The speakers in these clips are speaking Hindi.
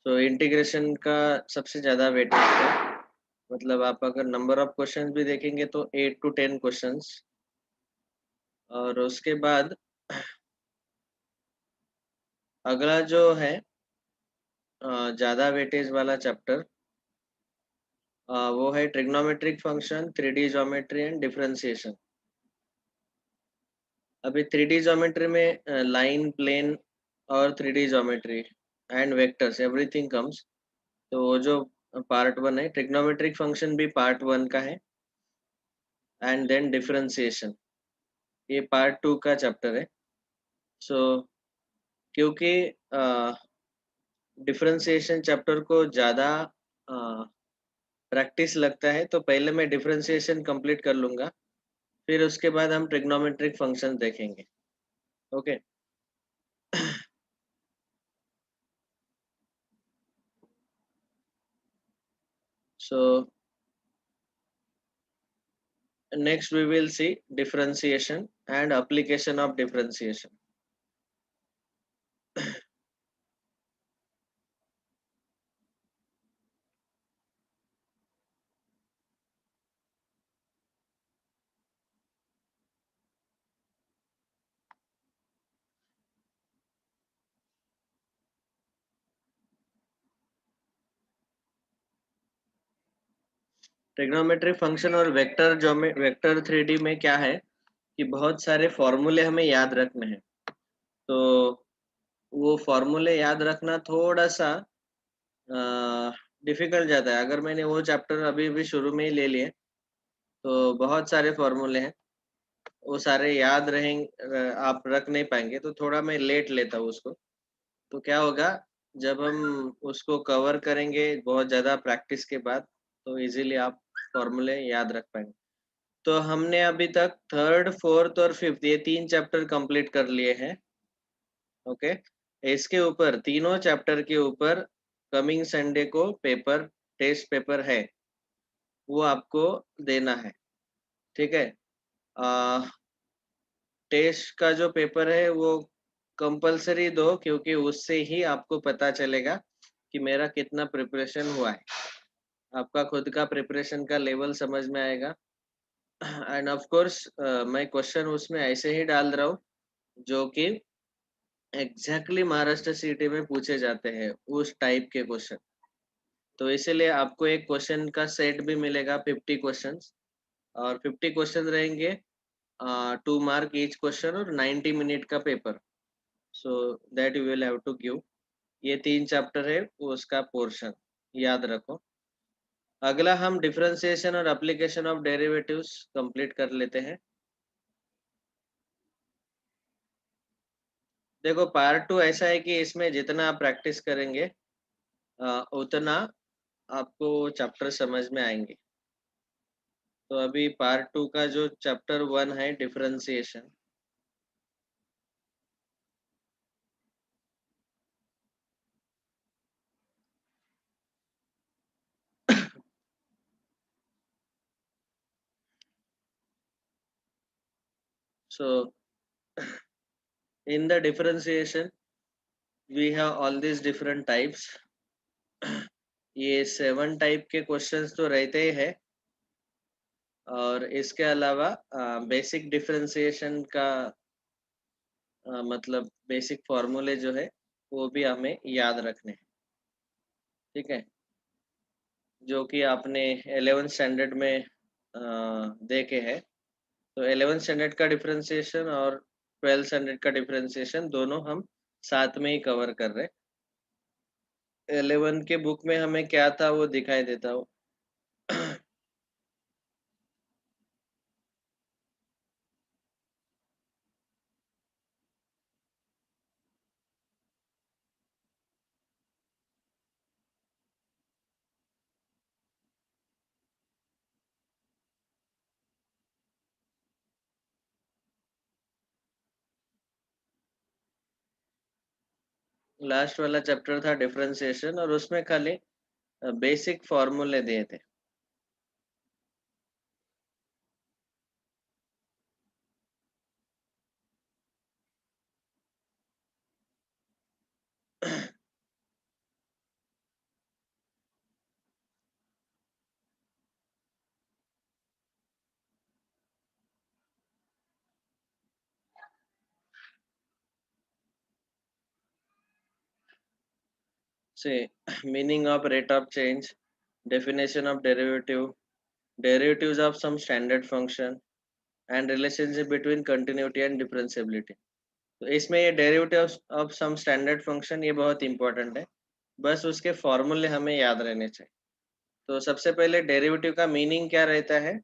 सो इंटीग्रेशन का सबसे ज़्यादा वेटेज है। मतलब आप अगर नंबर ऑफ क्वेश्चंस भी देखेंगे तो 8 टू 10 क्वेश्चंस। और उसके बाद अगला जो है ज़्यादा वेटेज वाला चैप्टर, वो है trigonometric function, 3D geometry and differentiation. अभी 3D ज्योमेट्री में लाइन, प्लेन और 3D geometry and vectors everything comes. तो वो जो पार्ट 1 है, ट्रिग्नोमेट्रिक फंक्शन भी पार्ट 1 का है। एंड देन डिफरेंशिएशन, ये पार्ट 2 का चैप्टर है। सो क्योंकि डिफरेंशिएशन चैप्टर को ज़्यादा प्रैक्टिस लगता है, तो पहले मैं डिफरेंशिएशन कंप्लीट कर लूँगा, फिर उसके बाद हम ट्रिग्नोमेट्रिक फंक्शंस देखेंगे। Okay. So next we will see differentiation and application of differentiation. Trigonometric function और वेक्टर 3D में क्या है कि बहुत सारे फॉर्मूले हमें याद रखने हैं। तो वो फॉर्मूले याद रखना थोड़ा सा डिफिकल्ट जाता है। अगर मैंने वो चैप्टर अभी भी शुरू में ही ले लिए तो बहुत सारे फॉर्मूले हैं, वो सारे याद रहेंगे, आप रख नहीं पाएंगे। तो थोड़ा मैं लेट लेता हूँ उसको। तो क्या होगा, जब हम उसको कवर करेंगे बहुत ज़्यादा प्रैक्टिस के बाद, तो इजीली आप फॉर्मूले याद रख पाएंगे। तो हमने अभी तक थर्ड, फोर्थ और फिफ्थ ये 3 चैप्टर कंप्लीट कर लिए हैं। ओके। इसके ऊपर तीनों चैप्टर के ऊपर कमिंग संडे को पेपर, टेस्ट पेपर है, वो आपको देना है। ठीक है। टेस्ट का जो पेपर है वो कंपलसरी दो, क्योंकि उससे ही आपको पता चलेगा कि मेरा कितना प्रिपरेशन हुआ है। आपका खुद का प्रिपरेशन का लेवल समझ में आएगा। एंड ऑफ कोर्स मैं क्वेश्चन उसमें ऐसे ही डाल रहा हूँ जो कि एग्जैक्टली महाराष्ट्र सीटी में पूछे जाते हैं, उस टाइप के क्वेश्चन। तो इसीलिए आपको एक क्वेश्चन का सेट भी मिलेगा, 50 क्वेश्चंस। और 50 क्वेश्चन रहेंगे, 2 मार्क ईच क्वेश्चन और 90 मिनट का पेपर। So that you will have to give. ये 3 चैप्टर है, वो उसका पोर्शन याद रखो। अगला हम डिफरेंशिएशन और एप्लीकेशन ऑफ डेरिवेटिव्स कंप्लीट कर लेते हैं। देखो, पार्ट 2 ऐसा है कि इसमें जितना आप प्रैक्टिस करेंगे उतना आपको चैप्टर समझ में आएंगे। तो अभी पार्ट 2 का जो चैप्टर 1 है, differentiation. So in the differentiation we have all these different types. ये 7 टाइप के क्वेश्चंस तो रहते ही है। और इसके अलावा बेसिक डिफरेंशिएशन का मतलब बेसिक फॉर्मूले जो है वो भी हमें याद रखने हैं। ठीक है, जो कि आपने 11th स्टैंडर्ड में देखे हैं। तो 11th स्टैंडर्ड का डिफरेंशिएशन और 12th स्टैंडर्ड का डिफरेंशिएशन दोनों हम साथ में ही कवर कर रहे हैं। 11 के बुक में हमें क्या था वो दिखाई देता हूँ। लास्ट वाला चैप्टर था डिफरेंशिएशन, और उसमें खाली बेसिक फॉर्मूले दिए थे। से meaning of rate of change, definition of derivative, derivatives of some standard function and relationship between continuity and differentiability. तो इसमें ये derivative of some standard function ये बहुत इंपॉर्टेंट है, बस उसके फॉर्मूले हमें याद रहने चाहिए। तो सबसे पहले डेरिवेटिव का मीनिंग क्या रहता है?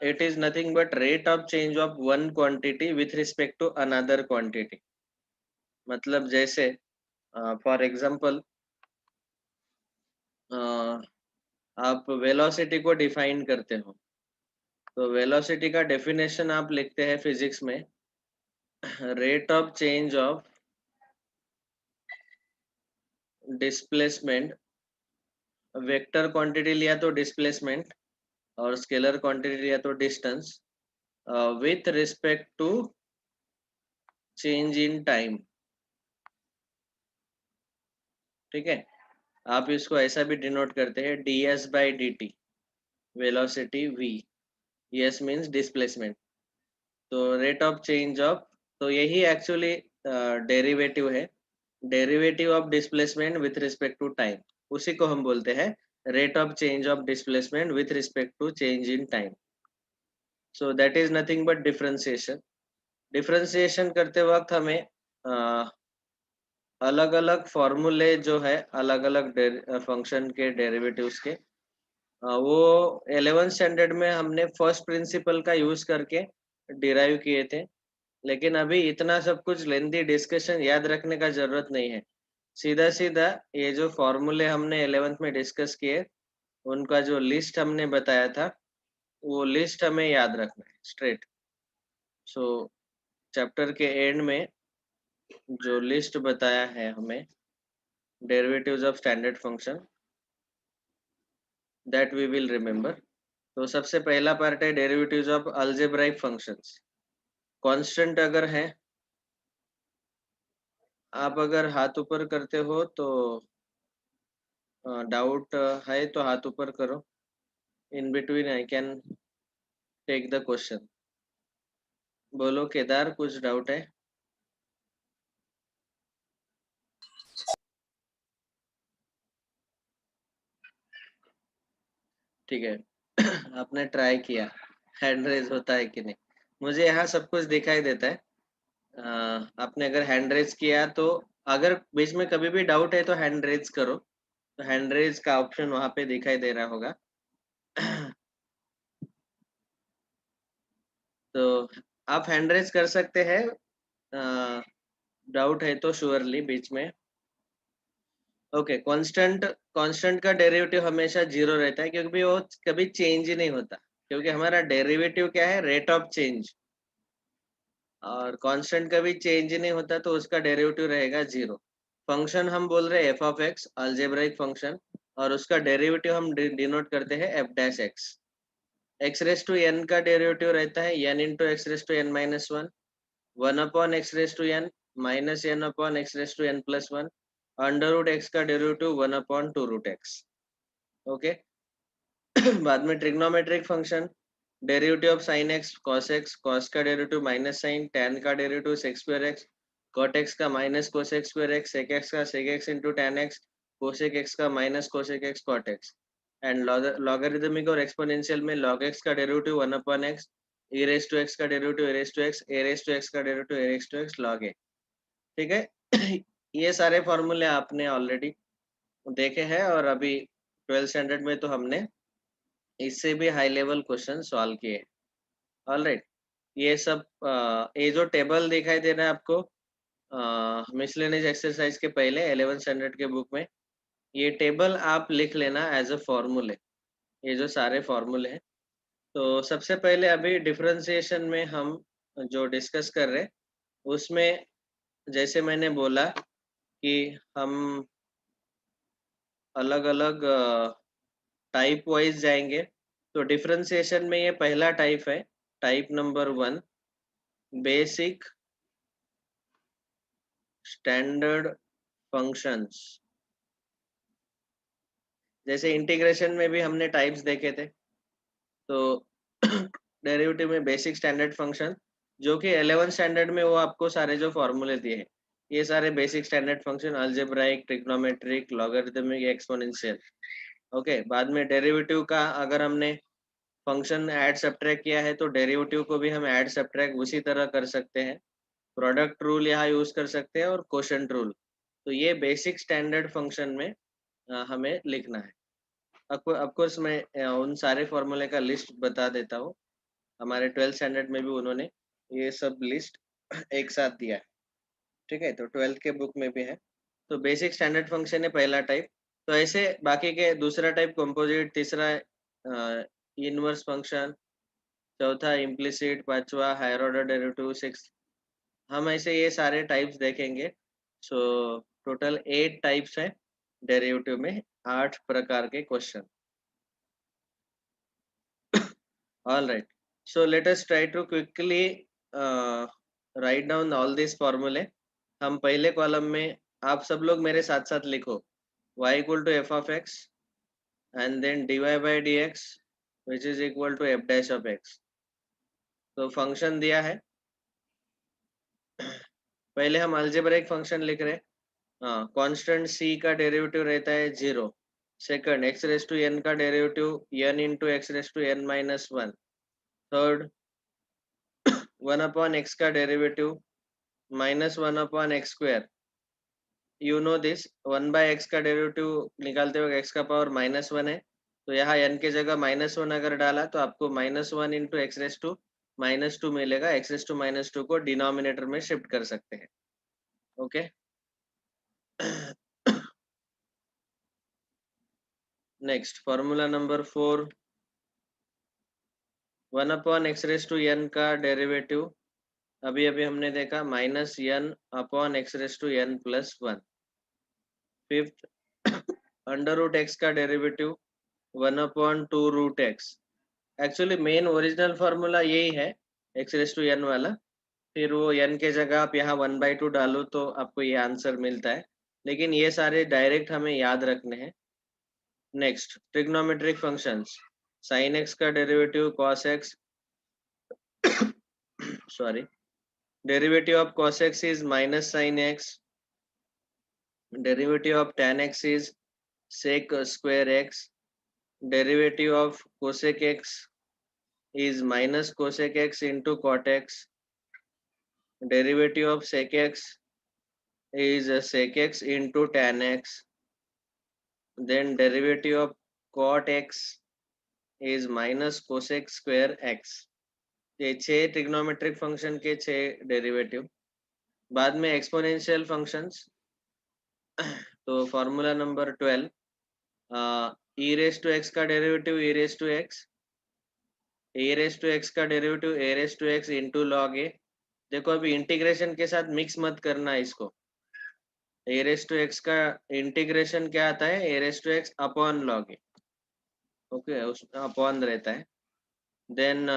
It is nothing but rate of change of one quantity with respect to another quantity. मतलब जैसे फॉर एग्जांपल आप वेलोसिटी को डिफाइन करते हो, तो वेलोसिटी का डेफिनेशन आप लिखते हैं फिजिक्स में, rate of change of displacement, vector quantity लिया तो डिस्प्लेसमेंट और स्केलर क्वांटिटी लिया तो distance, with respect to change in time. ठीक है, आप इसको ऐसा भी डिनोट करते हैं ds by dt, velocity v, s means displacement. तो रेट ऑफ चेंज ऑफ, तो यही एक्चुअली डेरिवेटिव है, derivative of displacement with respect to time, उसी को हम बोलते हैं rate of change of displacement with respect to change in time. So that is nothing but differentiation. Differentiation करते वक्त हमें अलग अलग फॉर्मूले जो है अलग अलग फंक्शन के डेरिवेटिव्स के, वो 11th स्टैंडर्ड में हमने फर्स्ट प्रिंसिपल का यूज करके डिराइव किए थे, लेकिन अभी इतना सब कुछ लेंथी डिस्कशन याद रखने का जरूरत नहीं है। सीधा सीधा ये जो फॉर्मूले हमने 11th में डिस्कस किए, उनका जो लिस्ट हमने बताया था, वो लिस्ट हमें याद रखना है स्ट्रेट। सो चैप्टर के एंड में जो लिस्ट बताया है हमें derivatives of standard function, that we will remember. तो सबसे पहला पार्ट है derivatives of algebraic functions. Constant अगर है, आप अगर हाथ ऊपर करते हो तो डाउट है तो हाथ ऊपर करो, in between I can take the question. बोलो केदार, कुछ डाउट है? ठीक है। आपने ट्राई किया, हैंड रेज होता है कि नहीं? मुझे यहाँ सब कुछ दिखाई देता है। आपने अगर हैंड रेज किया तो, अगर बीच में कभी भी डाउट है तो हैंड रेज करो, तो हैंड रेज का ऑप्शन वहां पे दिखाई दे रहा होगा। तो आप हैंड रेज कर सकते हैं, डाउट है तो श्योरली बीच में। ओके, कांस्टेंट, कांस्टेंट का डेरिवेटिव हमेशा जीरो रहता है, क्योंकि वो कभी चेंज ही नहीं होता, क्योंकि हमारा डेरिवेटिव क्या है? Rate of change. और कांस्टेंट कभी चेंज ही नहीं होता, तो उसका डेरिवेटिव रहेगा जीरो। फंक्शन हम बोल रहे हैं f of x, algebraic function, और उसका डेरिवेटिव हम डिनोट करते हैं f dash x. X raise to n का डेरिवेटिव रहता है n into x raise to n minus one, one upon x raise to n minus n upon x raise to n plus one, under root x का derivative one upon two root x. Okay. बाद में trigonometric function, derivative of sine x cos x, cos का डेरिवेटिव माइनस साइन, टैन का derivative sec square x, cot x का minus cosec square x, sec x का sec x into tan x, cosec x का minus cosec x cot x. And logarithmic और एक्सपोनेंशियल में लॉग एक्स का derivative one upon x, a raise to x का derivative a raise to x, a raise to x का derivative a raise to x log a. ठीक है। ये सारे फॉर्मूले आपने ऑलरेडी देखे हैं, और अभी 12th स्टैंडर्ड में तो हमने इससे भी हाई लेवल क्वेश्चन सॉल्व किए। ऑलराइट, ये सब ये जो टेबल दिखाई दे रहा है आपको मिसलेनियस एक्सरसाइज के पहले 11th स्टैंडर्ड के बुक में, ये टेबल आप लिख लेना एज अ फॉर्मूले, ये जो सारे फॉर्मूले हैं। तो सबसे पहले अभी डिफरेंशिएशन में हम जो डिस्कस कर रहे हैं, उसमें जैसे मैंने बोला कि हम अलग अलग टाइप वाइज जाएंगे। तो डिफरेंशिएशन में ये पहला टाइप है, type number 1, basic standard functions. जैसे इंटीग्रेशन में भी हमने टाइप्स देखे थे, तो डेरिवेटिव में बेसिक स्टैंडर्ड फंक्शन, जो कि 11th स्टैंडर्ड में वो आपको सारे जो फॉर्मूले दिए हैं, ये सारे basic standard function algebraic, trigonometric, logarithmic, exponential. Okay, बाद में डेरिवेटिव का अगर हमने फंक्शन ऐड सब्ट्रैक्ट किया है तो डेरिवेटिव को भी हम ऐड सब्ट्रैक्ट उसी तरह कर सकते हैं। प्रोडक्ट रूल यहाँ यूज कर सकते हैं और कोशेंट रूल। तो ये बेसिक स्टैंडर्ड फंक्शन में हमें लिखना है। ऑफकोर्स मैं उन सारे फॉर्मूले का लिस्ट बता देता हूँ। हमारे 12th स्टैंडर्ड में भी उन्होंने ये सब लिस्ट एक साथ दिया है। ठीक है, तो 12th के बुक में भी है। तो बेसिक स्टैंडर्ड फंक्शन है पहला टाइप। तो ऐसे बाकी के दूसरा टाइप कंपोजिट, तीसरा इनवर्स फंक्शन, चौथा इम्प्लिसिट, पांचवा हायर ऑर्डर डेरिवेटिव, सिक्स। हम ऐसे ये सारे टाइप्स देखेंगे। सो टोटल 8 टाइप्स है डेरिवेटिव में, 8 प्रकार के question. All right. So let us try to quickly write down all these formulae. हम पहले कॉलम में आप सब लोग मेरे साथ साथ लिखो y equal to f of x and then dy by dx which is equal to f dash of x. तो फंक्शन दिया है। पहले हम अलजेब्रिक फंक्शन लिख रहे हैं। हाँ, कांस्टेंट c का डेरिवेटिव रहता है 0। Second, x raise to n का derivative n into x raise to n minus 1। Third, 1 upon x का derivative -1/x²। You know this, 1/x का डेरिवेटिव निकालते वक्त x का पावर -1 है, तो यहाँ n की जगह -1 अगर डाला तो आपको -1 इंटू एक्स रेस टू -2 मिलेगा। एक्स रेस टू -2 को डिनोमिनेटर में शिफ्ट कर सकते हैं। Okay. Next formula number 4, 1/x raise to n का डेरिवेटिव अभी अभी हमने देखा -n/x raise to n plus 1। Fifth, under root x का derivative 1/2√x। Actually main original formula यही है, एक्स रेस टू एन वाला। फिर वो n के जगह आप यहाँ 1/2 डालो तो आपको ये आंसर मिलता है, लेकिन ये सारे डायरेक्ट हमें याद रखने हैं। Next, trigonometric functions, sine x का derivative cos x, sorry, derivative of cos x is minus sine x, derivative of tan x is sec square x, derivative of cosec x is minus cosec x into cot x, derivative of sec x is sec x into tan x, then derivative of cot x is minus cosec square x। ये 6 ट्रिग्नोमेट्रिक फंक्शन के 6 डेरिवेटिव। बाद में एक्सपोनेंशियल फंक्शंस, तो formula number 12, e raise to x का derivative e raise to x, a raise to x का derivative a raise to x into log a. देखो अभी इंटीग्रेशन के साथ मिक्स मत करना इसको। ए रेस टू एक्स का इंटीग्रेशन क्या आता है, a raise to x upon log a. Okay, उसमें अपॉन रहता है। Then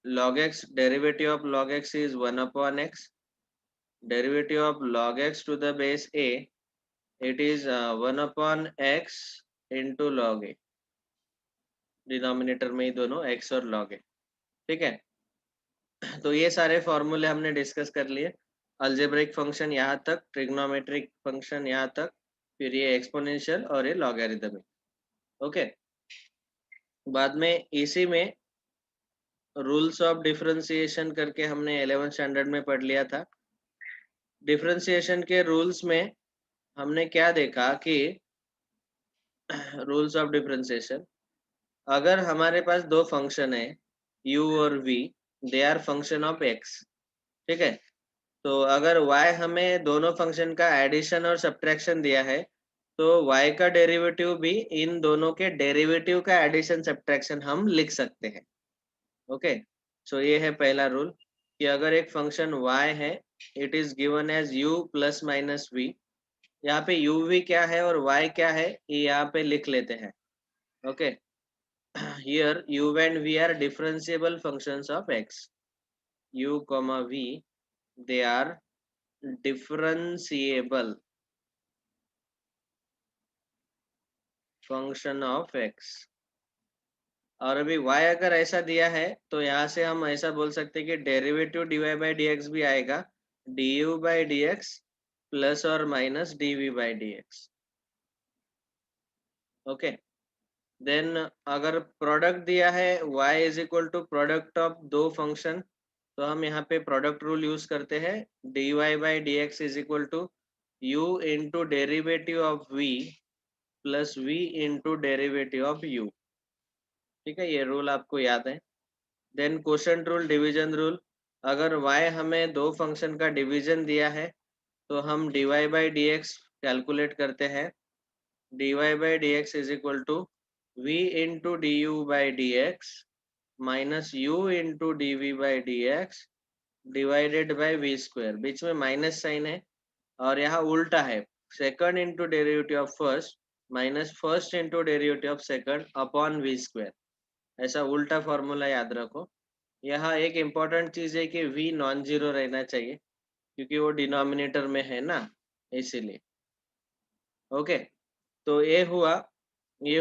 log x, derivative of log x is 1/x, derivative of log x to the base a, it is 1/x into log a। Denominator में ही दोनों x और log a। ठीक है, तो ये सारे फॉर्मूले हमने डिस्कस कर लिए। अलजेब्रिक फंक्शन यहाँ तक, ट्रिग्नोमेट्रिक फंक्शन यहाँ तक, फिर ये एक्सपोनेंशियल और ये लॉगरिथमिक। ओके, बाद में इसी में रूल्स ऑफ डिफरेंशिएशन करके हमने 11th स्टैंडर्ड में पढ़ लिया था। डिफरेंशिएशन के रूल्स में हमने क्या देखा कि रूल्स ऑफ डिफरेंशिएशन, अगर हमारे पास दो फंक्शन है u और v, they are function of x। ठीक है, तो अगर y हमें दोनों फंक्शन का एडिशन और सब्ट्रैक्शन दिया है तो y का डेरिवेटिव भी इन दोनों के डेरिवेटिव का एडिशन सब्ट्रैक्शन हम लिख सकते हैं। ओके, सो ये है पहला रूल कि अगर एक फंक्शन y है, it is given as u plus minus v। यहाँ पे uv क्या है और y क्या है ये यहाँ पे लिख लेते हैं। Okay, here u and v are differentiable functions of x। u, v, they are differentiable function of x। और अभी y अगर ऐसा दिया है तो यहाँ से हम ऐसा बोल सकते हैं कि डेरिवेटिव dy by dx भी आएगा du by dx प्लस और minus dv by dx. Okay, then अगर प्रोडक्ट दिया है y is equal to product of दो फंक्शन, तो हम यहाँ पे प्रोडक्ट रूल यूज करते हैं. dy by dx is equal to u into derivative of v plus v into derivative of u. ठीक है, ये रूल आपको याद है. Then quotient rule, division rule. अगर y हमें दो फंक्शन का डिवीजन दिया है, तो हम dy by dx कैलकुलेट करते हैं. dy by dx is equal to v into du by dx minus u into dv by dx divided by v square. बीच में माइनस साइन है और यहाँ उल्टा है. Second into derivative of first minus first into derivative of second upon v square. ऐसा उल्टा फॉर्मूला याद रखो. यहाँ एक इम्पोर्टेंट चीज है कि v नॉन जीरो रहना चाहिए, क्योंकि वो डिनोमिनेटर में है ना, इसीलिए. ओके, तो ये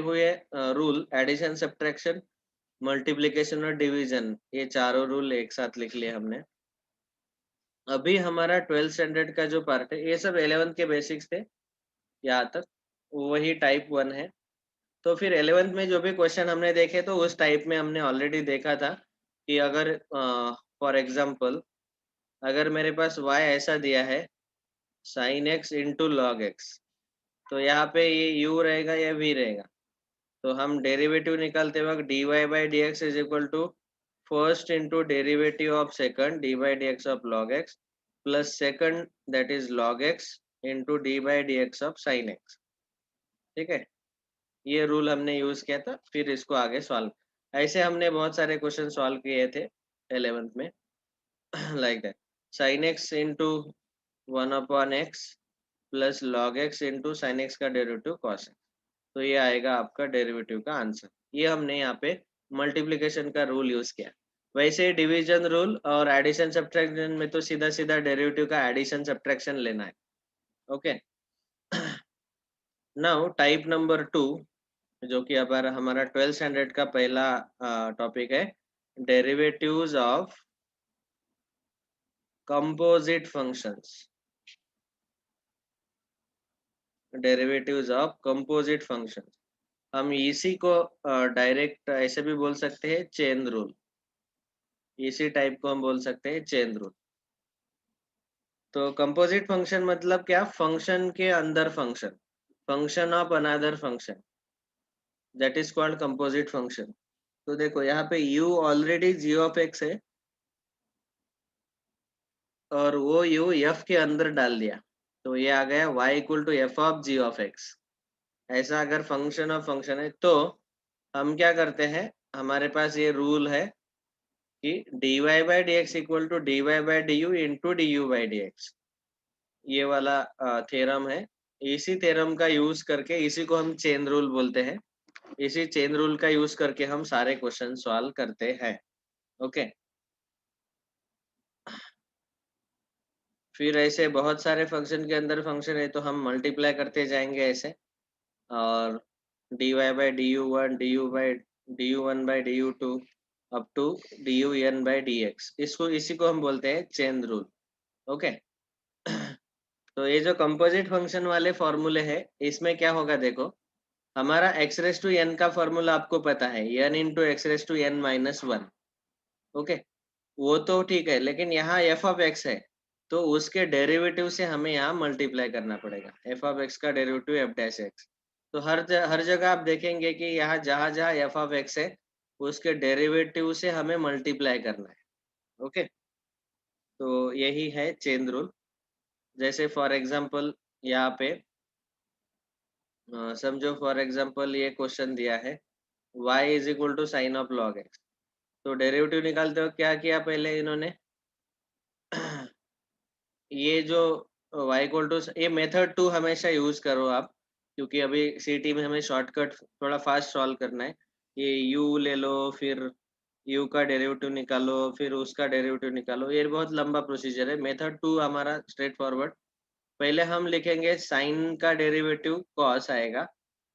हुए रूल. एडिशन, सब्ट्रैक्शन, मल्टीप्लिकेशन और डिवीजन, ये चारों रूल एक साथ लिख लिए हमने. अभी हमारा 12th स्टैंडर्ड का जो पार्ट है, ये सब 11th के बेसिक्स थे यहाँ तक, वही टाइप 1 है. तो फिर 11th में जो भी क्वेश्चन हमने देखे, तो उस टाइप में हमने ऑलरेडी देखा था कि अगर फॉर एग्जांपल अगर मेरे पास y ऐसा दिया है sin x into log x, तो यहाँ पे ये u रहेगा या v रहेगा. तो हम डेरिवेटिव निकालते वक्त dy by dx is equal to first into derivative of second dy by dx of log x plus second that is log x into dy by dx of sin x. ठीक है, ये रूल हमने यूज किया था. फिर इसको आगे सॉल्व, ऐसे हमने बहुत सारे क्वेश्चन सॉल्व किए थे 11th में. Like that, sin x into 1 upon x plus log x into sin x का डेरिवेटिव cos x. तो ये आएगा आपका डेरिवेटिव का आंसर. ये हमने यहाँ पे मल्टीप्लिकेशन का रूल यूज किया. वैसे डिवीजन रूल और एडिशन सब्ट्रैक्शन में तो सीधा सीधा डेरिवेटिव का एडिशन सब्ट्रैक्शन लेना है. ओके, नाउ टाइप नंबर 2, जो कि अब हमारा 12th स्टैंडर्ड का पहला टॉपिक है, derivatives of composite functions. Derivatives of composite functions, हम इसी को डायरेक्ट ऐसे भी बोल सकते हैं, चेन रूल. इसी टाइप को हम बोल सकते हैं चेन रूल. तो कंपोजिट फंक्शन मतलब क्या? फंक्शन के अंदर function, function of another function, that is called composite function. तो देखो यहाँ पे u already g of x है और वो u f के अंदर डाल दिया, तो ये आ गया y equal to F of g of x. ऐसा अगर फंक्शन ऑफ फंक्शन है, तो हम क्या करते हैं, हमारे पास ये रूल है कि dy by dx equal to dy by du into du by dx. ये वाला थ्योरम है. इसी थ्योरम का यूज करके, इसी को हम चेन रूल बोलते हैं, इसी चेन रूल का यूज करके हम सारे क्वेश्चन सॉल्व करते हैं. ओके, फिर ऐसे बहुत सारे फंक्शन के अंदर फंक्शन है, तो हम मल्टीप्लाई करते जाएंगे ऐसे. और dy by du1 du1 by du2 up to dun by dx, इसको इसी को हम बोलते हैं चेन रूल. ओके, तो ये जो कंपोजिट फंक्शन वाले फॉर्मूले है, इसमें क्या होगा देखो, हमारा x रेस टू n का फॉर्मूला आपको पता है, n into x raise to n minus 1. Okay, वो तो ठीक है, लेकिन यहाँ f ऑफ x है, तो उसके डेरिवेटिव से हमें यहाँ मल्टीप्लाई करना पड़ेगा. f ऑफ x का डेरिवेटिव f डैश x. तो हर जगह आप देखेंगे कि यहाँ जहाँ जहाँ f ऑफ x है, उसके डेरिवेटिव से हमें मल्टीप्लाई करना है. ओके, तो यही है चेन रूल. जैसे फॉर एग्जांपल यहाँ पे समझो, फॉर एग्जांपल ये क्वेश्चन दिया है y is equal to sine of log x. तो डेरिवेटिव निकालते हो क्या किया पहले इन्होंने, ये जो y इक्वल टू, ये मेथड 2 हमेशा यूज करो आप, क्योंकि अभी सीटी में हमें शॉर्टकट थोड़ा फास्ट सॉल्व करना है. ये u ले लो, फिर u का डेरिवेटिव निकालो, फिर उसका डेरिवेटिव निकालो, ये बहुत लंबा प्रोसीजर है. मेथड 2 हमारा स्ट्रेट फॉरवर्ड. पहले हम लिखेंगे साइन का डेरिवेटिव कॉस आएगा,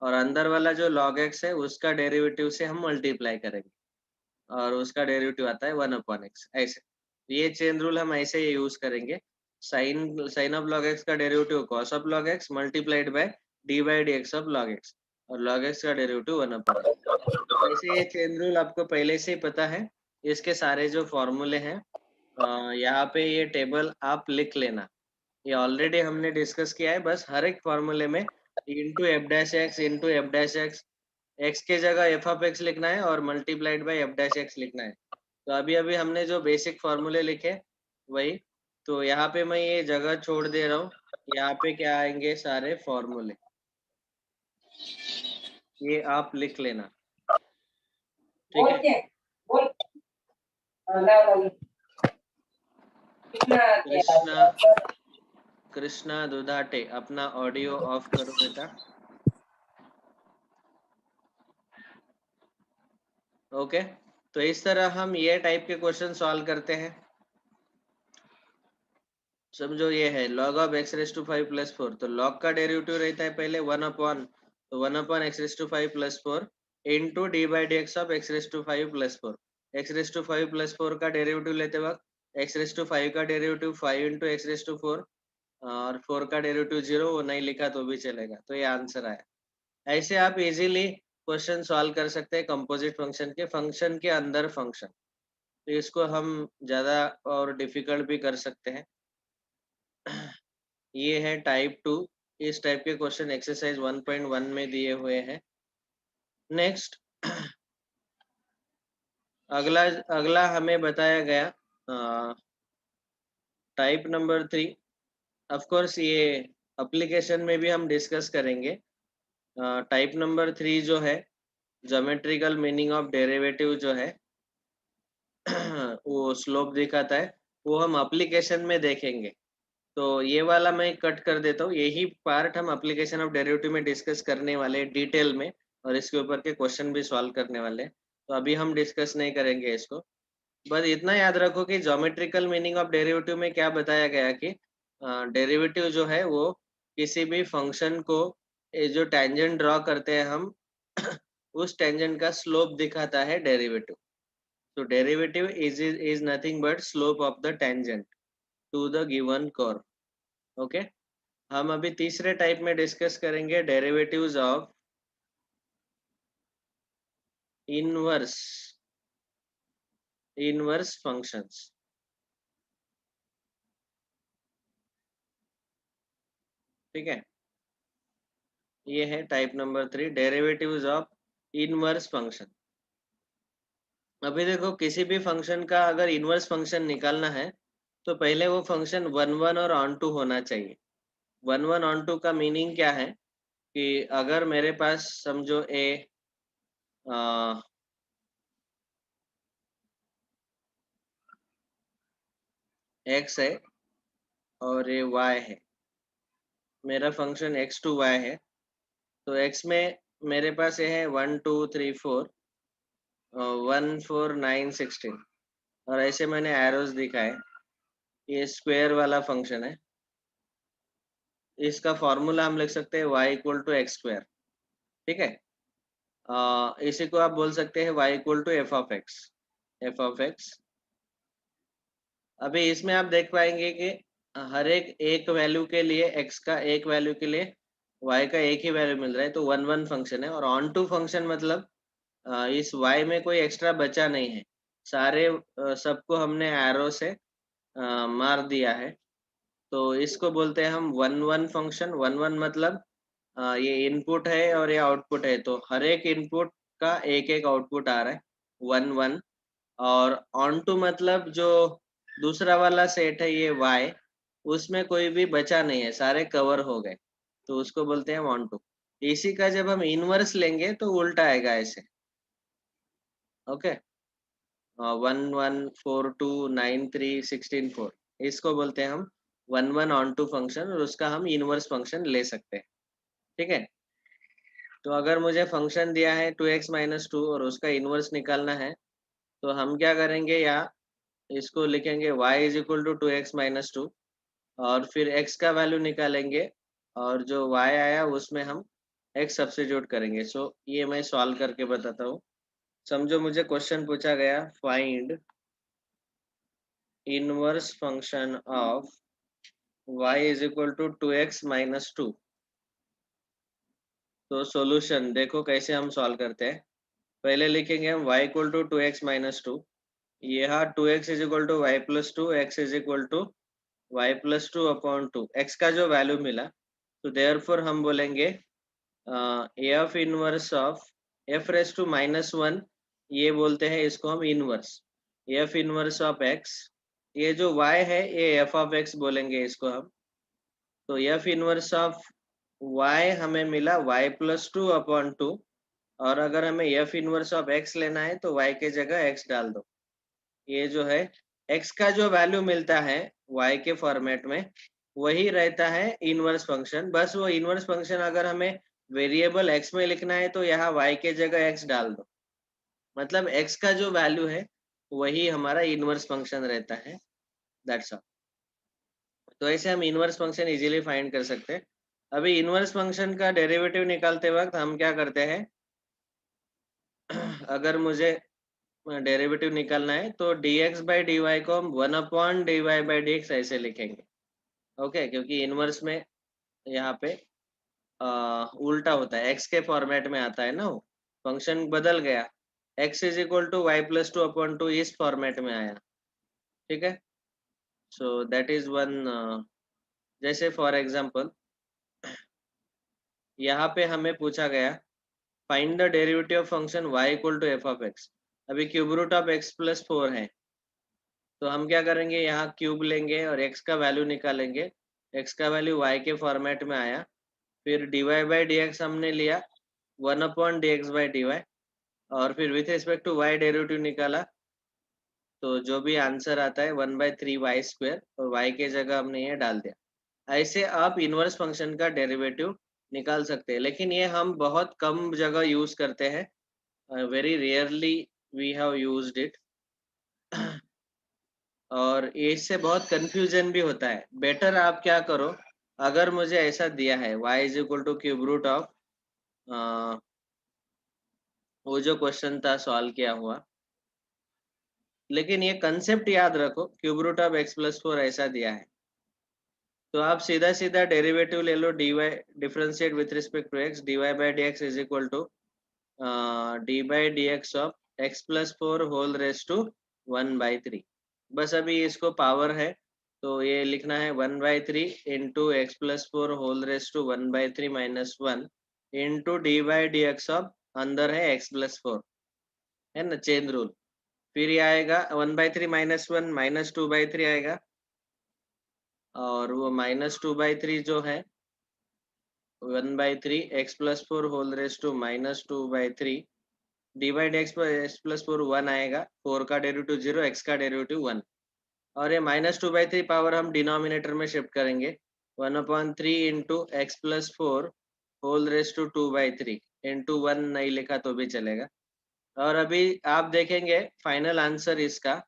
और अंदर वाला जो log x है उसका डेरिवेटिव से हम मल्टीप्लाई करेंगे, और उसका डेरिवेटिव आता है 1 अपॉन x. ऐसे ये चेन रूल हम ऐसे ही यूज करेंगे. साइन ऑफ लॉग एक्स का derivative cos of log x multiplied by D by d x of log x, और लॉग एक्स का डेरिवेटिव 1/. ऐसे ये चेन रूल आपको पहले से ही पता है. इसके सारे जो फॉर्मूले हैं यहाँ पे ये टेबल आप लिख लेना. ये ऑलरेडी हमने डिस्कस किया है. बस हर एक फॉर्मूले में into F dash x into F dash x, x के जगह एफ ऑफ एक्स लिखना है और multiplied by F dash x लिखना है. तो अभी अभी हमने जो बेसिक फॉर्मूले लिखे वही. तो यहाँ पे मैं ये जगह छोड़ दे रहा हूँ. यहाँ पे क्या आएंगे सारे फॉर्मूले, ये आप लिख लेना. ठीक है. कृष्णा कृष्णा दुधाटे, अपना ऑडियो ऑफ करो बेटा. ओके. तो इस तरह हम ये टाइप के क्वेश्चन सॉल्व करते हैं. समझो ये है log of x raise to 5 plus 4. तो log का डेरिवेटिव रहता है पहले 1/, तो 1/(x raise to 5 plus 4) into d by d x of x raise to 5 plus 4. x raise to 5 plus 4 का डेरिवेटिव लेते वक्त x रेस टू 5 का derivative 5 into x raise to 4 और 4 का डेरिवेटिव 0, वो नहीं लिखा तो भी चलेगा. तो ये आंसर आया. ऐसे आप इजीली क्वेश्चन सॉल्व कर सकते हैं कंपोजिट फंक्शन के अंदर फंक्शन. तो इसको हम ज़्यादा और डिफिकल्ट भी कर सकते हैं. ये है टाइप 2. इस टाइप के क्वेश्चन एक्सरसाइज 1.1 में दिए हुए हैं. नेक्स्ट अगला अगला हमें बताया गया टाइप नंबर 3. ऑफ कोर्स ये एप्लीकेशन में भी हम डिस्कस करेंगे. टाइप नंबर 3 जो है ज्योमेट्रिकल मीनिंग ऑफ डेरिवेटिव जो है वो स्लोप दिखाता है, वो हम एप्लीकेशन में देखेंगे. तो ये वाला मैं कट कर देता हूँ. यही पार्ट हम एप्लीकेशन ऑफ डेरिवेटिव में डिस्कस करने वाले हैं डिटेल में, और इसके ऊपर के क्वेश्चन भी सॉल्व करने वाले हैं. तो अभी हम डिस्कस नहीं करेंगे इसको. बस इतना याद रखो कि ज्योमेट्रिकल मीनिंग ऑफ डेरिवेटिव में क्या बताया गया कि डेरिवेटिव जो है वो किसी भी फंक्शन को ये जो टेंजेंट ड्रॉ करते हैं हम उस टेंजेंट का स्लोप दिखाता है डेरिवेटिव. तो derivative is nothing but slope of the tangent to the given curve. Okay. हम अभी तीसरे टाइप में डिस्कस करेंगे डेरिवेटिव्स ऑफ इनवर्स फंक्शंस. ठीक है. ये है type number 3, derivatives of inverse function. अभी देखो किसी भी फंक्शन का अगर इनवर्स फंक्शन निकालना है तो पहले वो फंक्शन 1 और ऑन टू होना चाहिए. 1 ऑन टू का मीनिंग क्या है कि अगर मेरे पास समझो एक्स है और ये वाई है. मेरा फंक्शन एक्स टू वाई है. तो एक्स में मेरे पास ये है 1 2 3 4 1 4 9 16, और ऐसे मैंने एरोज दिखाए. ये स्क्वायर वाला फंक्शन है. इसका फॉर्मूला हम लिख सकते हैं y equal to x square. ठीक है. इसी को आप बोल सकते हैं y equal to F of x. अभी इसमें आप देख पाएंगे कि हर एक वैल्यू के लिए x का एक वैल्यू के लिए y का एक ही वैल्यू मिल रहा है. तो 1 फंक्शन है. और ऑन टू फंक्शन मतलब इस y में कोई एक्स्ट्रा बचा नहीं है. सारे सबको हमने एरो से मार दिया है. तो इसको बोलते हैं हम 1 फंक्शन. 1 मतलब ये इनपुट है और ये आउटपुट है. तो हर एक इनपुट का एक एक आउटपुट आ रहा है 1 1. और ऑन टू मतलब जो दूसरा वाला सेट है ये y, उसमें कोई भी बचा नहीं है, सारे कवर हो गए. तो उसको बोलते हैं ऑन टू. इसी का जब हम इनवर्स लेंगे तो उल्टा आएगा ऐसे. ओके. 1 1 4 2 9 3 16 4, इसको बोलते हैं हम 1 ऑन टू फंक्शन, और उसका हम इनवर्स फंक्शन ले सकते हैं. ठीक है. तो अगर मुझे फंक्शन दिया है 2x माइनस 2 और उसका इनवर्स निकालना है तो हम क्या करेंगे, या इसको लिखेंगे y is equal to 2x minus 2 और फिर x का वैल्यू निकालेंगे, और जो y आया उसमें हम x सब्स्टिट्यूट करेंगे. सो ये मैं सॉल्व करके बताता हूँ. समझो मुझे क्वेश्चन पूछा गया, find inverse function of y is equal to 2x minus 2। तो सॉल्यूशन देखो कैसे हम सॉल्व करते हैं। पहले लिखेंगे हम y equal to 2x minus 2। यहाँ 2x is equal to y plus 2, x is equal to y plus 2 upon 2। x का जो वैल्यू मिला, तो देयरफॉर हम बोलेंगे f inverse of f raise to minus 1, ये बोलते हैं इसको हम inverse. F inverse of x, ये जो y है ये एफ ऑफ x बोलेंगे इसको हम। तो एफ इनवर्स ऑफ y हमें मिला y प्लस 2 अपॉन 2। और अगर हमें एफ इनवर्स ऑफ x लेना है तो y के जगह x डाल दो। ये जो है x का जो वैल्यू मिलता है y के फॉर्मेट में, वही रहता है इनवर्स फंक्शन। बस वो इनवर्स फंक्शन अगर हमें वेरिएबल x में लिखना है तो यहाँ y के जगह x डाल दो। मतलब x का जो वैल्यू है वही हमारा इनवर्स फंक्शन रहता है। That's all. तो ऐसे हम इनवर्स फंक्शन इजीली फाइंड कर सकते हैं। अभी इनवर्स फंक्शन का डेरिवेटिव निकालते वक्त हम क्या करते हैं, अगर मुझे डेरिवेटिव निकालना है तो dx बाई डी वाई को हम 1 d y by d x ऐसे लिखेंगे। ओके, क्योंकि इनवर्स में यहाँ पे उल्टा होता है, x के फॉर्मेट में आता है ना, वो फंक्शन बदल गया, x is equal to y plus 2 upon 2 इस फॉर्मेट में आया। ठीक है, सो दैट इज वन। जैसे फॉर एग्जांपल यहाँ पे हमें पूछा गया find the derivative of function y equal to F of x. अभी cube root of x plus 4 है, तो हम क्या करेंगे, यहाँ क्यूब लेंगे और x का वैल्यू निकालेंगे। x का वैल्यू y के फॉर्मेट में आया, फिर d y by d x हमने लिया 1/dx बाई डी वाई, और फिर with respect to y derivative निकाला। तो जो भी आंसर आता है 1/3y² और y के जगह हमने ये डाल दिया। ऐसे आप इनवर्स फंक्शन का डेरिवेटिव निकाल सकते हैं, लेकिन ये हम बहुत कम जगह यूज करते हैं। Very rarely we have used it. और इससे बहुत कंफ्यूजन भी होता है। बेटर आप क्या करो, अगर मुझे ऐसा दिया है y is equal to cube root of, वो जो क्वेश्चन था सॉल्व किया हुआ, लेकिन ये कंसेप्ट याद रखो, cube root of x plus 4 ऐसा दिया है, तो आप सीधा सीधा डेरिवेटिव ले लो, dy differentiate with respect to x, dy by d x is equal to d by d x of x plus 4 whole raise to 1/3। बस अभी इसको पावर है तो ये लिखना है 1/3 into x plus 4 whole raise to 1/3 minus 1 into d by d x of, अंदर है x प्लस 4, है ना, चेन रूल। फिर ये आएगा 1/3 माइनस 1 माइनस 2/3 आएगा, और वो माइनस 2/3 जो है 1/3 x plus 4 whole raise to minus 2/3 d by d x plus 4 1 आएगा, 4 का डेरिवेटिव 0, एक्स का डेरिवेटिव 1, और ये -2/3 पावर हम डिनोमिनेटर में शिफ्ट करेंगे, 1/3 into x plus 4 whole raise to 2/3 into 1 नहीं लिखा तो भी चलेगा। और अभी आप देखेंगे फाइनल आंसर इसका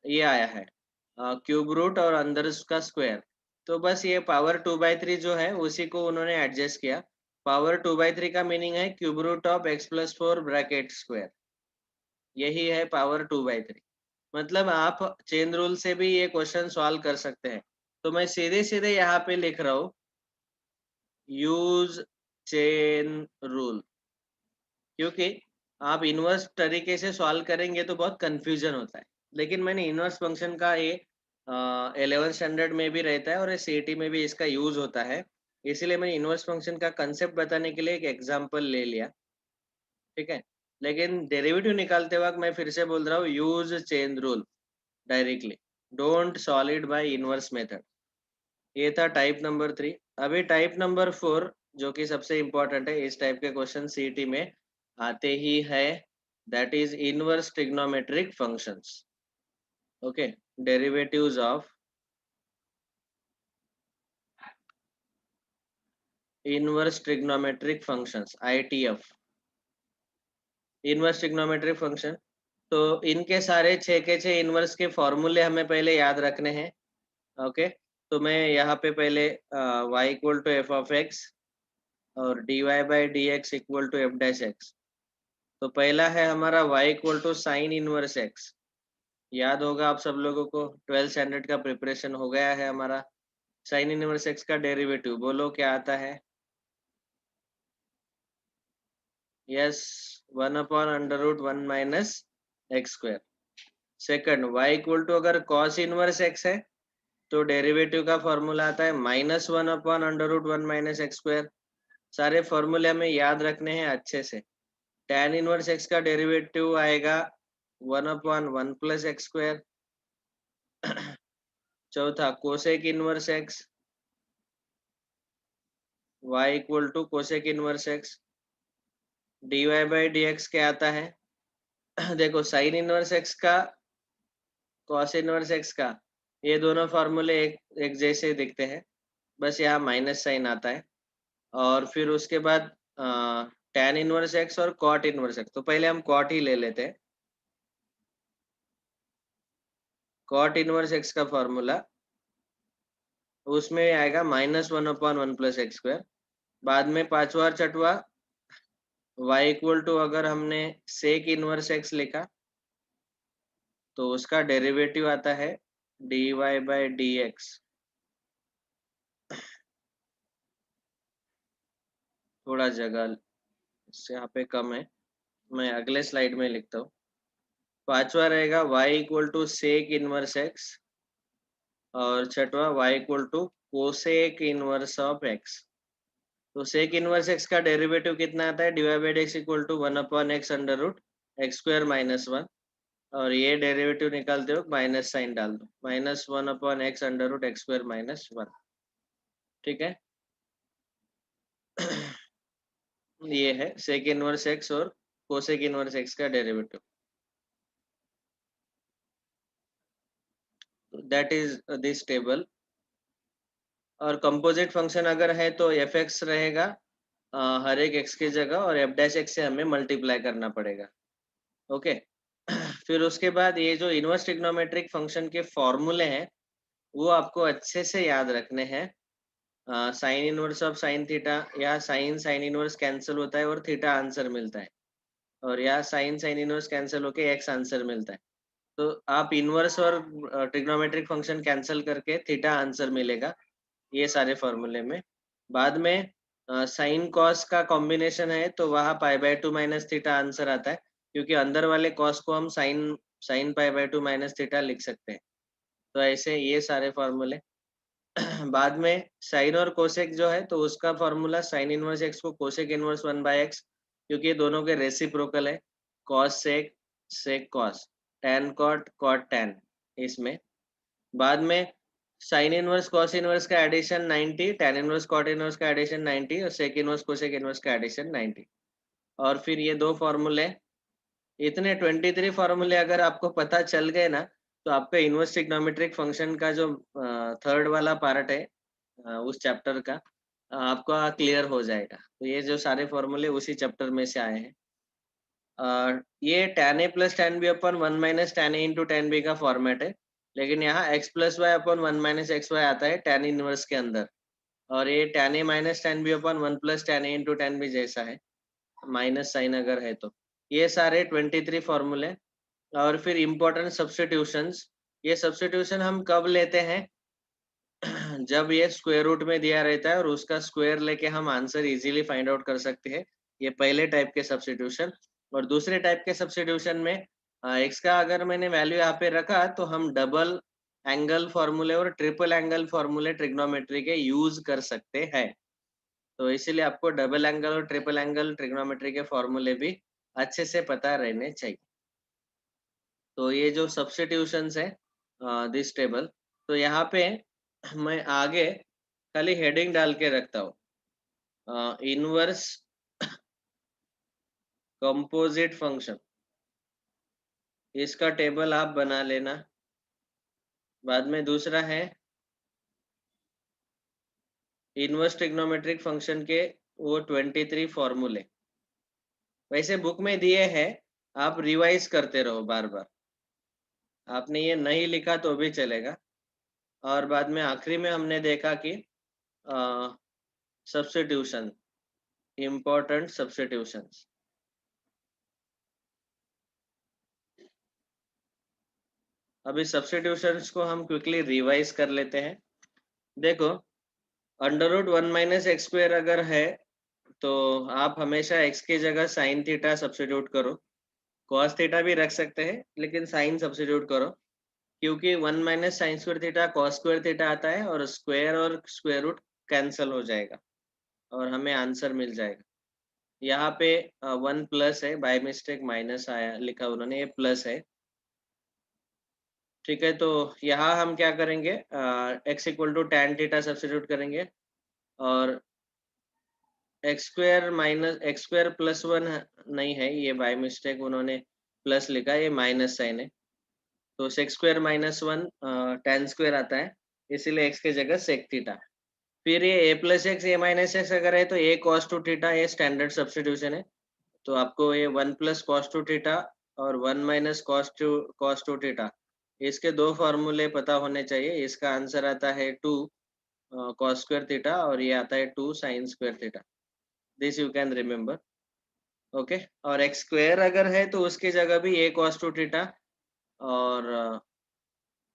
ये आया है क्यूब रूट और अंदर उसका स्क्वायर। तो बस ये पावर 2/3 जो है उसी को उन्होंने एडजस्ट किया। पावर 2/3 का मीनिंग है cube root of x plus 4 bracket square, यही है पावर 2/3। मतलब आप चेन रूल से भी ये क्वेश्चन सॉल्व कर सकते हैं। तो मैं सीधे सीधे यहाँ पे लिख रहा हूँ यूज चेन रूल, क्योंकि आप इनवर्स तरीके से सॉल्व करेंगे तो बहुत कंफ्यूजन होता है। लेकिन मैंने इनवर्स फंक्शन का ये 11th स्टैंडर्ड में भी रहता है और सीईटी में भी इसका यूज होता है, इसीलिए मैंने इनवर्स फंक्शन का कंसेप्ट बताने के लिए एक एग्जांपल ले लिया। ठीक है, लेकिन डेरिवेटिव निकालते वक्त मैं फिर से बोल रहा हूँ use chain rule directly, don't solid bye inverse method. ये था टाइप नंबर 3। अभी टाइप नंबर 4 जो कि सबसे इम्पोर्टेंट है, इस टाइप के क्वेश्चन सीईटी में आते ही है, that is inverse trigonometric functions. Okay, derivatives of inverse trigonometric functions, ITF, inverse trigonometric function. तो इनके सारे 6 के 6 इनवर्स के फॉर्मूले हमें पहले याद रखने हैं। ओके, तो मैं यहाँ पे पहले y equal to F of x और dy by d x equal to f dash x. तो पहला है हमारा y equal to sine inverse x, याद होगा आप सब लोगों को, 12th स्टैंडर्ड का प्रिपरेशन हो गया है हमारा। साइन इनवर्स एक्स का डेरिवेटिव बोलो क्या आता है? Yes, 1/√1 minus x square. Second, y equal to अगर cos इनवर्स x है तो डेरिवेटिव का फॉर्मूला आता है -1/√1 माइनस एक्स स्क्वायर। सारे फॉर्मूले हमें याद रखने हैं अच्छे से। tan इनवर्स x का डेरिवेटिव आएगा 1/1 प्लस एक्स स्क्वायर। चौथा, cosec inverse x, y equal to cosec inverse x। dy by dx क्या आता है? देखो, साइन इनवर्स x का, कॉस इनवर्स x का, ये दोनों फॉर्मूले एक जैसे दिखते हैं, बस यहाँ माइनस साइन आता है। और फिर उसके बाद tan इनवर्स x और cot इनवर्स x। तो पहले हम cot ही ले लेते हैं। cot इनवर्स x का फॉर्मूला उसमें आएगा -1/1 प्लस एक्स स्क्वायर। बाद में पांचवा और छठवा y इक्वल टू अगर हमने सेक इनवर्स x लिखा तो उसका डेरिवेटिव आता है dy बाई dx। थोड़ा जगह यहाँ पे कम है, मैं अगले स्लाइड में लिखता हूँ। पांचवा रहेगा y equal to sec inverse x और छठवा y equal to cosec inverse of x। तो सेक इनवर्स x का डेरिवेटिव कितना आता है? dy by dx equal to 1/x under root x square minus 1। और ये डेरिवेटिव निकालते हो माइनस साइन डाल दो, -1/x under root x square minus 1। ठीक है। ये है सेक इनवर्स x और कोसेक इनवर्स x का derivative. That is this table. और कंपोजिट फंक्शन अगर है तो एफ एक्स रहेगा हर एक x की जगह, और एफ डैश एक्स से हमें मल्टीप्लाई करना पड़ेगा। ओके। फिर उसके बाद ये जो इनवर्स ट्रिग्नोमेट्रिक फंक्शन के फॉर्मूले हैं वो आपको अच्छे से याद रखने हैं। Sine inverse of sine theta, या साइन इनवर्स कैंसिल होता है और थीटा आंसर मिलता है, और या साइन इनवर्स कैंसिल होके एक्स आंसर मिलता है। तो आप इनवर्स और ट्रिग्नोमेट्रिक फंक्शन कैंसिल करके थीटा आंसर मिलेगा ये सारे फॉर्मूले में। बाद में साइन कॉस का कॉम्बिनेशन है तो वहाँ π/2 माइनस थीटा आंसर आता है, क्योंकि अंदर वाले कॉस को हम साइन साइन π/2 माइनस थीटा लिख सकते हैं। तो ऐसे ये सारे फॉर्मूले। बाद में साइन और कोसेक जो है तो उसका फॉर्मूला साइन इनवर्स एक्स को कोसेक इनवर्स 1/x, क्योंकि ये दोनों के रेसिप्रोकल है। Cos sec, sec cos, tan cot, cot tan इसमें। बाद में साइन इनवर्स कॉस इनवर्स का addition 90, tan inverse cot inverse का एडिशन 90 और सेक इनवर्स कोसेक इनवर्स का एडिशन 90। और फिर ये दो फॉर्मूले, इतने 23 फॉर्मूले अगर आपको पता चल गए ना तो आपका इनवर्स ट्रिग्नोमेट्रिक फंक्शन का जो थर्ड वाला पार्ट है उस चैप्टर का आपका क्लियर हो जाएगा। तो ये जो सारे फॉर्मूले उसी चैप्टर में से आए हैं। ये tan a plus tan b upon 1 minus tan a into tan b का फॉर्मेट है, लेकिन यहाँ x प्लस वाई अपन 1 माइनस एक्स वाई आता है tan इनवर्स के अंदर, और ये tan a minus tan b upon 1 plus tan a into tan b जैसा है, माइनस साइन अगर है तो। ये सारे 23 फॉर्मूले। और फिर इम्पोर्टेंट सब्स्टिट्यूशंस। ये सब्स्टिट्यूशन हम कब लेते हैं? जब ये स्क्वायर रूट में दिया रहता है और उसका स्क्वायर लेके हम आंसर इजीली फाइंड आउट कर सकते हैं। ये पहले टाइप के सब्स्टिट्यूशन। और दूसरे टाइप के सब्स्टिट्यूशन में एक्स का अगर मैंने वैल्यू यहाँ पे रखा तो हम डबल एंगल फॉर्मूले और ट्रिपल एंगल फॉर्मूले ट्रिग्नोमेट्री के यूज कर सकते हैं। तो इसीलिए आपको डबल एंगल और ट्रिपल एंगल ट्रिग्नोमेट्री के फॉर्मूले भी अच्छे से पता रहने चाहिए। तो ये जो सब्स्टिट्यूशंस है दिस टेबल, तो यहाँ पे मैं आगे खाली हेडिंग डाल के रखता हूँ इनवर्स कंपोजिट फंक्शन, इसका टेबल आप बना लेना। बाद में दूसरा है इनवर्स ट्रिग्नोमेट्रिक फंक्शन के वो 23 फॉर्मूले। वैसे बुक में दिए हैं, आप रिवाइज करते रहो बार बार। आपने ये नहीं लिखा तो भी चलेगा। और बाद में आखिरी में हमने देखा कि सब्स्टिट्यूशन, इम्पोर्टेंट सब्स्टिट्यूशंस। अभी सब्स्टिट्यूशंस को हम क्विकली रिवाइज कर लेते हैं। देखो, under root 1 minus x square अगर है, तो आप हमेशा x की जगह साइन थीटा सब्स्टिट्यूट करो। कॉस थीटा भी रख सकते हैं, लेकिन साइन सब्स्टिट्यूट करो, क्योंकि 1 minus sine square theta cos square theta आता है और स्क्वायर और स्क्वायर रूट कैंसल हो जाएगा और हमें आंसर मिल जाएगा। यहाँ पे 1 प्लस है, बाय मिस्टेक माइनस आया लिखा उन्होंने, ये प्लस है। ठीक है, तो यहाँ हम क्या करेंगे, x equal to tan theta substitute करेंगे और x square minus x square plus 1 नहीं है, ये बाय मिस्टेक उन्होंने प्लस लिखा, ये माइनस साइन है। तो sec square minus 1 tan square आता है, इसीलिए x की जगह सेक थीटा। फिर ये a plus x A minus x अगर है तो a cos टू थीटा, ये स्टैंडर्ड सब्स्टिट्यूशन है। तो आपको ये 1 प्लस कॉस टू थीटा और 1 माइनस कॉस टू थीटा, इसके दो फॉर्मूले पता होने चाहिए। इसका आंसर आता है 2 कॉस स्क्वायर थीटा और ये आता है 2 sine square theta. This you can remember. Okay, और एक्स स्क्वायर अगर है तो उसकी जगह भी a cos टू थीटा और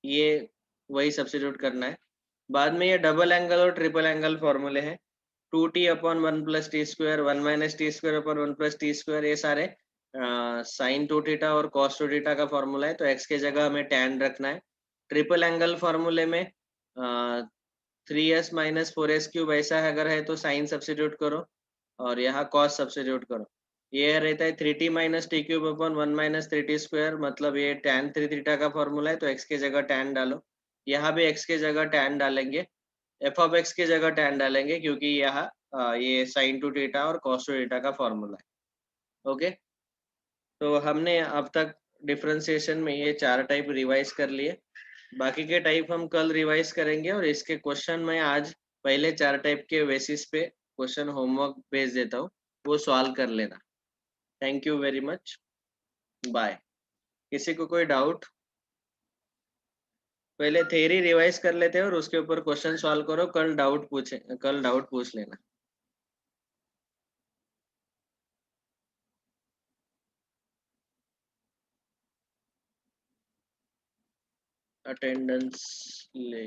ये वही सब्स्टिट्यूट करना है। बाद में ये डबल एंगल और ट्रिपल एंगल फॉर्मूले हैं। 2t upon 1 plus T square, 1 minus T square upon 1 plus T square, ये सारे साइन टू थीटा और कॉस टू थीटा का फॉर्मूला है, तो x की जगह हमें tan रखना है। ट्रिपल एंगल फॉर्मूले में 3s माइनस 4s क्यूब ऐसा अगर है तो साइन सब्स्टिट्यूट करो और यहाँ कॉस सब्स्टिट्यूट करो। ये रहता है 3t minus T cube upon 1 minus 3t square, मतलब ये tan 3 थीटा का फॉर्मूला है, तो x की जगह tan डालो। यहाँ भी x की जगह tan डालेंगे, एफ ऑफ एक्स की जगह tan डालेंगे, क्योंकि यहाँ ये साइन टू थीटा और कॉस टू थीटा का फॉर्मूला है। ओके, तो हमने अब तक डिफरेंशिएशन में ये 4 टाइप रिवाइज कर लिए। बाकी के टाइप हम कल रिवाइज करेंगे और इसके क्वेश्चन मैं आज पहले 4 टाइप के बेसिस पे क्वेश्चन होमवर्क भेज देता हूँ, वो सॉल्व कर लेना। Thank you very much, bye. किसी को कोई डाउट? पहले थ्योरी रिवाइज कर लेते हैं और उसके ऊपर क्वेश्चन सॉल्व करो, कल डाउट पूछ लेना। अटेंडेंस ले